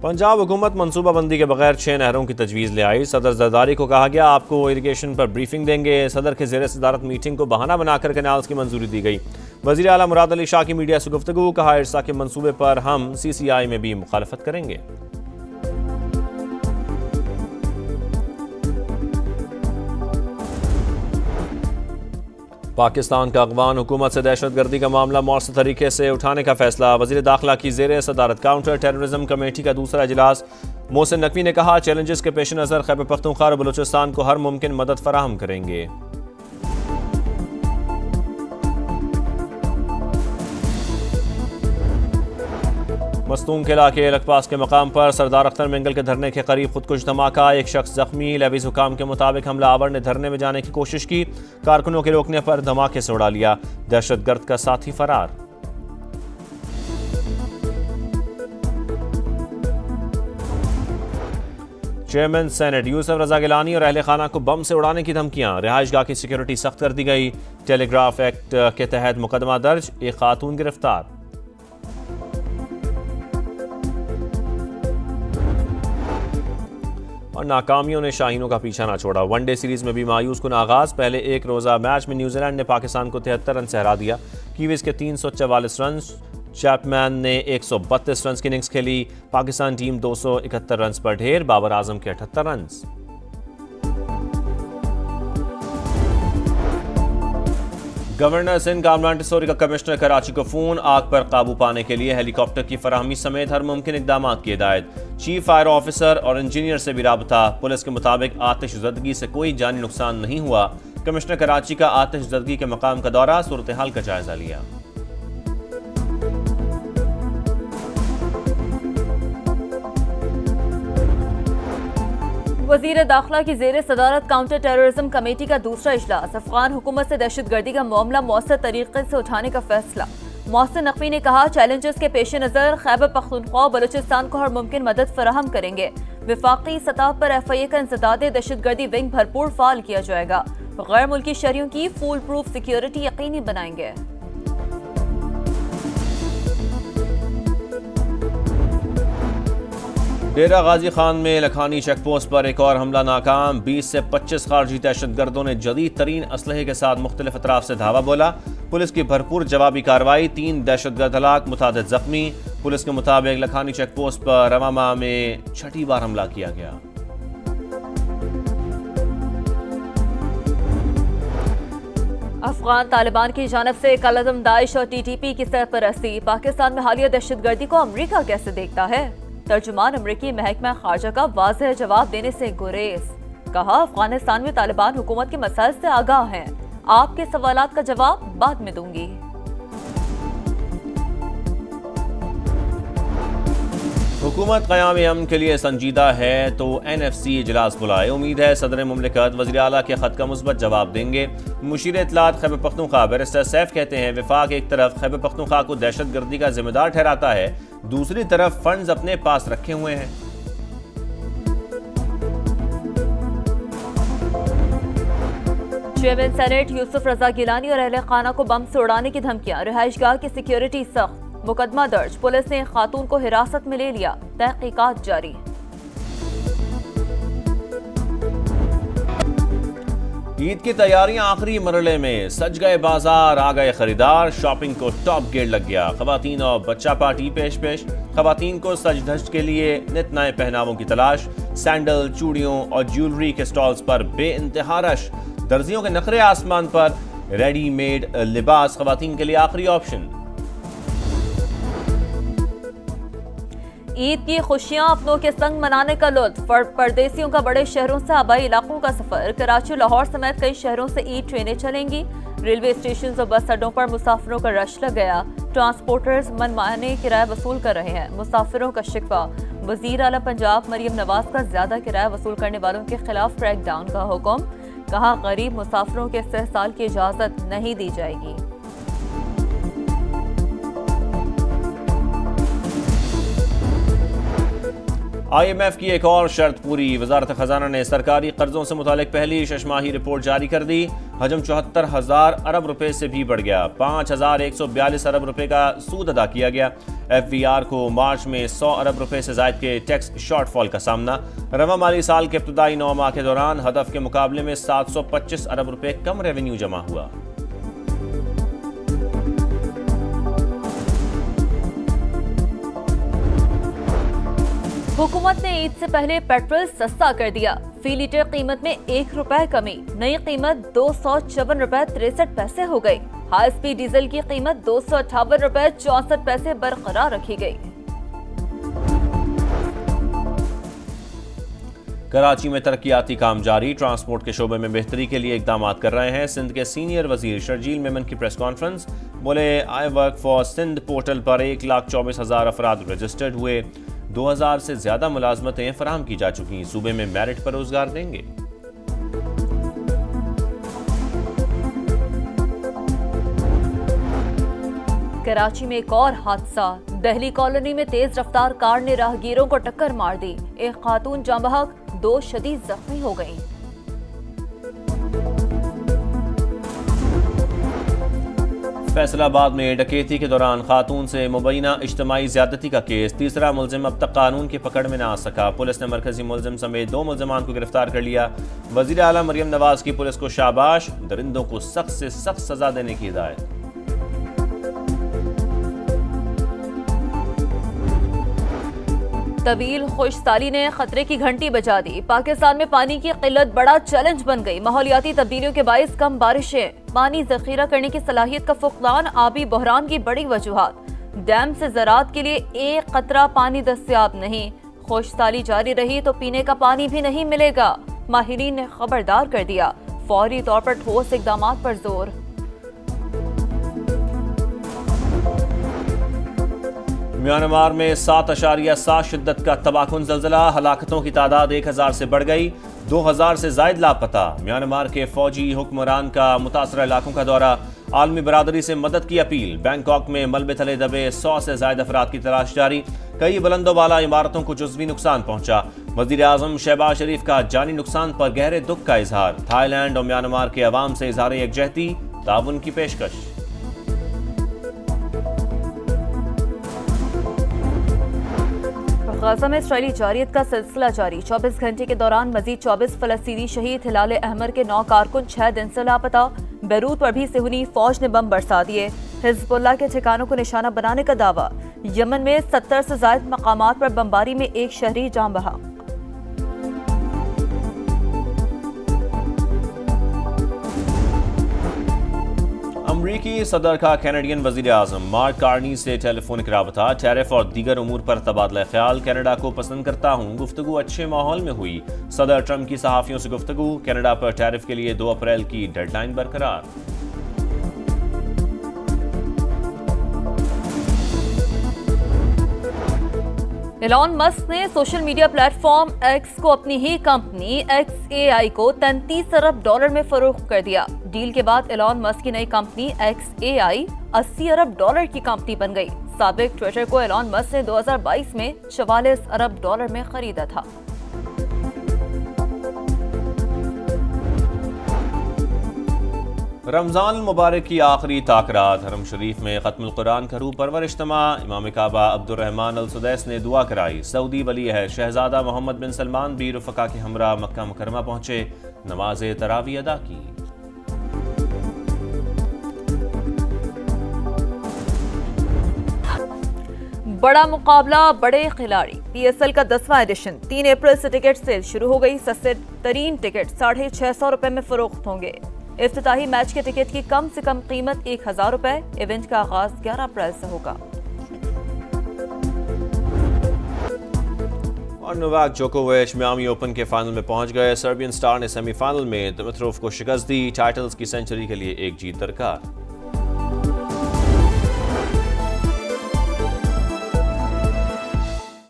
पंजाब हुकूमत मनसूबाबंदी के बगैर 6 नहरों की तजवीज़ ले आई। सदर जरदारी को कहा गया आपको इरिगेशन पर ब्रीफिंग देंगे। सदर के ज़ेर सदारत मीटिंग को बहाना बनाकर कैनाल्स की मंजूरी दी गई। वज़ीर आला मुराद अली शाह की मीडिया से गुफ्तगू, कहा इरसा के मंसूबे पर हम CCI में भी मुखालफत करेंगे। पाकिस्तान का अफगान हुकूमत से दहशतगर्दी का मामला मौसर तरीके से उठाने का फैसला। वज़ीर दाखिला की ज़ेर सदारत काउंटर टेररिज्म कमेटी का दूसरा इजलास। मोहसिन नकवी ने कहा चैलेंजेस के पेश नज़र खैबर पख्तूनख्वा और बलूचिस्तान को हर मुमकिन मदद फराहम करेंगे। मस्तूम के इलाके लखपास के मकाम पर सरदार अख्तर मेंगल के धरने के करीब खुदकुश धमाका, एक शख्स जख्मी। लेविस हुकाम के मुताबिक हमलावर ने धरने में जाने की कोशिश की, कारकुनों के रोकने पर धमाके से उड़ा लिया। दहशतगर्द का साथी फरार। चेयरमैन सेनेट यूसुफ रजा गिलानी और अहले खाना को बम से उड़ाने की धमकियां। रिहाइशगाह की सिक्योरिटी सख्त कर दी गई। टेलीग्राफ एक्ट के तहत मुकदमा दर्ज, एक खातून गिरफ्तार। और नाकामियों ने शाहीनों का पीछा ना छोड़ा। वनडे सीरीज में भी मायूस कुन आगाज। पहले एक रोजा मैच में न्यूजीलैंड ने पाकिस्तान को 73 रन से हरा दिया। कीवीज के 344 रन, चैपमैन ने 132 रन की इनिंग्स खेली। पाकिस्तान टीम 271 रन पर ढेर, बाबर आजम के 78 रन। गवर्नर सिंध कामरान टिसोरी का कमिश्नर कराची को फोन। आग पर काबू पाने के लिए हेलीकॉप्टर की फराहमी समेत हर मुमकिन इकदाम की हिदायत। चीफ फायर ऑफिसर और इंजीनियर से भी राबता। पुलिस के मुताबिक आतिशज़दगी से कोई जानी नुकसान नहीं हुआ। कमिश्नर कराची का आतिशज़दगी के मकाम का दौरा, सूरत हाल का जायजा लिया। वज़ीर दाखिला की ज़ेर सदारत काउंटर टेररिज्म कमेटी का दूसरा इजलास। अफगान हुकूमत से दहशतगर्दी का मामला मौसर तरीके से उठाने का फैसला। मोहसिन नकवी ने कहा चैलेंजेस के पेश नज़र खैबर पख्तूनख्वा बलूचिस्तान को हर मुमकिन मदद फराहम करेंगे। विफाकी सतह पर FIA का इंसदाद दहशतगर्दी विंग भरपूर फाल किया जाएगा। गैर मुल्की शहरियों की फुल प्रूफ सिक्योरिटी यकीनी बनाएंगे। डेरा गाजी खान में लखानी चेकपोस्ट पर एक और हमला नाकाम। 20 से 25 खारजी दहशतगर्दों ने जदीद तरीन असलहे के साथ मुख्तलिफ अतराफ से धावा बोला। पुलिस की भरपूर जवाबी कार्रवाई, 3 दहशतगर्द हलाक, मुतादिद जख्मी। पुलिस के मुताबिक लखानी चेकपोस्ट पर रवा माह में 6ठी बार हमला किया गया। अफगान तालिबान की जानब से कलअदम दाइश और TTP की सरपरस्ती। पाकिस्तान में हालिया दहशतगर्दी को अमरीका कैसे देखता है? तर्जुमान अमरीकी महकमा खारजा का वाज़ेह जवाब देने से गुरेज। कहा अफगानिस्तान में तालिबान हुकूमत के मसाइल से आगाह हैं। आपके सवालात का जवाब बाद में दूंगी। हुकूमत क़याम अमन के लिए संजीदा है तो NFC इजलास बुलाए। उम्मीद है सदर मुमलिकत वज़ीर आला के खत का मुस्बत जवाब देंगे। मुशीर इत्तलात खैबर पख्तूनख्वा बैरिस्टर सैफ कहते हैं वफाक एक तरफ खैबर पख्तूनख्वा को दहशतगर्दी का जिम्मेदार ठहराता है, दूसरी तरफ फंड्स अपने पास रखे हुए हैं। चेयरमैन सेनेट यूसुफ रजा गिलानी और अहले खाना को बम से उड़ाने की धमकियां। रिहाइशगाह की सिक्योरिटी सख्त, मुकदमा दर्ज। पुलिस ने खातून को हिरासत में ले लिया, तहकीकात जारी। ईद की तैयारियां आखिरी मरहले में। सज गए बाजार, आ गए खरीदार। शॉपिंग को टॉप गेयर लग गया। खवातीन और बच्चा पार्टी पेश पेश। खवातीन को सज धज के लिए नित नए पहनावों की तलाश। सैंडल, चूड़ियों और ज्वेलरी के स्टॉल्स पर बेइंतहा रश। दर्जियों के नखरे आसमान पर। रेडीमेड लिबास खवातीन के लिए आखिरी ऑप्शन। ईद की खुशियां अपनों के संग मनाने का लुत्फ। परदेसियों का बड़े शहरों से आबाई इलाकों का सफर। कराची, लाहौर समेत कई शहरों से ईद ट्रेनें चलेंगी। रेलवे स्टेशन और बस अड्डों पर मुसाफिरों का रश लग गया। ट्रांसपोर्टर्स मनमाने किराया वसूल कर रहे हैं। मुसाफिरों का शिकवा। वजीर आला पंजाब मरियम नवाज का ज्यादा किराया वसूल करने वालों के खिलाफ क्रैकडाउन का हुक्म। कहा गरीब मुसाफिरों के इस्तेहसाल की इजाजत नहीं दी जाएगी। IMF की एक और शर्त पूरी। वजारत खजाना ने सरकारी कर्जों से मुतालिक पहली शशमाही रिपोर्ट जारी कर दी। हजम 74,000 अरब रुपए से भी बढ़ गया। 5,142 अरब रुपए का सूद अदा किया गया। FVR को मार्च में 100 अरब रुपए से जायद के टैक्स शॉर्टफॉल का सामना। रवा माली साल के इब्तदाई 9 माह के दौरान हदफ के मुकाबले में 725 अरब रुपए कम रेवेन्यू जमा हुआ। हुकूमत ने ईद से पहले पेट्रोल सस्ता कर दिया। फी लीटर कीमत में 1 रुपए कमी, नई कीमत 254 रुपए 63 पैसे हो गई। हाई स्पीड डीजल की कीमत 258 रुपए 64 पैसे बरकरार रखी गई। कराची में तरक्याती काम जारी। ट्रांसपोर्ट के शोबे में बेहतरी के लिए इकदाम कर रहे हैं। सिंध के सीनियर वजीर शर्जील मेमन की प्रेस कॉन्फ्रेंस। बोले, I work for Sindh portal पर 1,24,000 अफराद रजिस्टर्ड हुए। 2,000 से ज्यादा मुलाजमतें फराहम की जा चुकी। सूबे में मेरिट पर रोजगार देंगे। कराची में एक और हादसा। दहली कॉलोनी में तेज रफ्तार कार ने राहगीरों को टक्कर मार दी। एक खातून जाँ बहक, 2 शदीद जख्मी हो गईं। फैसलाबाद में डकैती के दौरान खातून से मुबैना इज्तिमाई ज्यादती का केस। तीसरा मुलजिम अब तक कानून की पकड़ में न आ सका। पुलिस ने मरकजी मुलजिम समेत 2 मुलजमान को गिरफ्तार कर लिया। वजीर आला मरियम नवाज की पुलिस को शाबाश। दरिंदों को सख्त से सख्त सजा देने की हिदायत। तवील खुशसाली ने खतरे की घंटी बजा दी। पाकिस्तान में पानी की किल्लत बड़ा चैलेंज बन गई। माहौलियाती तब्दीलियों के बाइस कम बारिशें, पानी जखीरा करने की सलाहियत का फुकदान आबी बहरान की बड़ी वजूहात। डैम से ज़राअत के लिए एक कतरा पानी दस्तयाब नहीं। खुशसाली जारी रही तो पीने का पानी भी नहीं मिलेगा। माहिरीन ने खबरदार कर दिया। फौरी तौर पर ठोस इकदाम पर जोर। म्यांमार में 7.7 शिद्दत का तबाहकुन ज़ल्ज़ला। हलाकतों की तादाद 1,000 से बढ़ गई। 2,000 से जायद लापता। म्यांमार के फौजी हुक्मरान का मुतासरा इलाकों का दौरा। आलमी बरादरी से मदद की अपील। बैंकॉक में मलबे तले दबे 100 से जायद अफराद की तलाश जारी। कई बुलंदोबाला इमारतों को जुज़वी नुकसान पहुंचा। वज़ीर आज़म शहबाज शरीफ का जानी नुकसान पर गहरे दुख का इजहार। थाईलैंड और म्यांमार के अवाम से इजहार यकजहती, ताउन की पेशकश। गाजा में इसराइली जारियत का सिलसिला जारी। 24 घंटे के दौरान मजीद 24 फलस्तीनी शहीद। हिलाल अहमर के 9 कारकुन 6 दिन से लापता। बैरूत पर भी सिहुनी फौज ने बम बरसा दिए। हिजबुल्लाह के ठिकानों को निशाना बनाने का दावा। यमन में 70 से ज्यादा मकामात पर बमबारी में एक शहरी जान बहक। अमरीकी सदर का कैनेडियन वजीर आजम मार्क कार्नी से टेलीफोनिक राबता। टैरिफ और दीगर उमूर पर तबादला ख्याल। कनाडा को पसंद करता हूँ। गुफ्तगू अच्छे माहौल में हुई। सदर ट्रंप की सहाफियों से गुफ्तगू। कनाडा पर टैरिफ के लिए 2 अप्रैल की डेडलाइन बरकरार। एलॉन मस्क ने सोशल मीडिया प्लेटफॉर्म एक्स को अपनी ही कंपनी XAI को $33 अरब में फरोख्त कर दिया। डील के बाद एलॉन मस्क की नई कंपनी XAI $80 अरब की कंपनी बन गई। साबिक ट्विटर को एलॉन मस्क ने 2022 में $44 अरब में खरीदा था। रमजान मुबारक की आखिरी ताकरात। हरम शरीफ में खत्मुल कुरान का रूह परवर इज्तिमा। इमाम काबा अब्दुर्रहमान अल सुदैस ने दुआ कराई। सऊदी वली है शहजादा मोहम्मद बिन सलमान भी रफ़का के हमरा मक्का मुकरमा पहुंचे। नमाज तरावी अदा की। बड़ा मुकाबला, बड़े खिलाड़ी। PSL का 10वां एडिशन 3 अप्रैल से टिकट सेल शुरू हो गई। सस्ते तरीन टिकट ₹650 में फरोख्त होंगे। इफ्तिताही मैच के टिकट की कम से कम कीमत ₹1,000। इवेंट का आगाज 11 अप्रैल से होगा। और नोवाक जोकोविच मियामी ओपन के फाइनल में पहुंच गए। सर्बियन स्टार ने सेमीफाइनल में दिमित्रोव को शिकस्त दी। टाइटल्स की सेंचुरी के लिए एक जीत दरकार।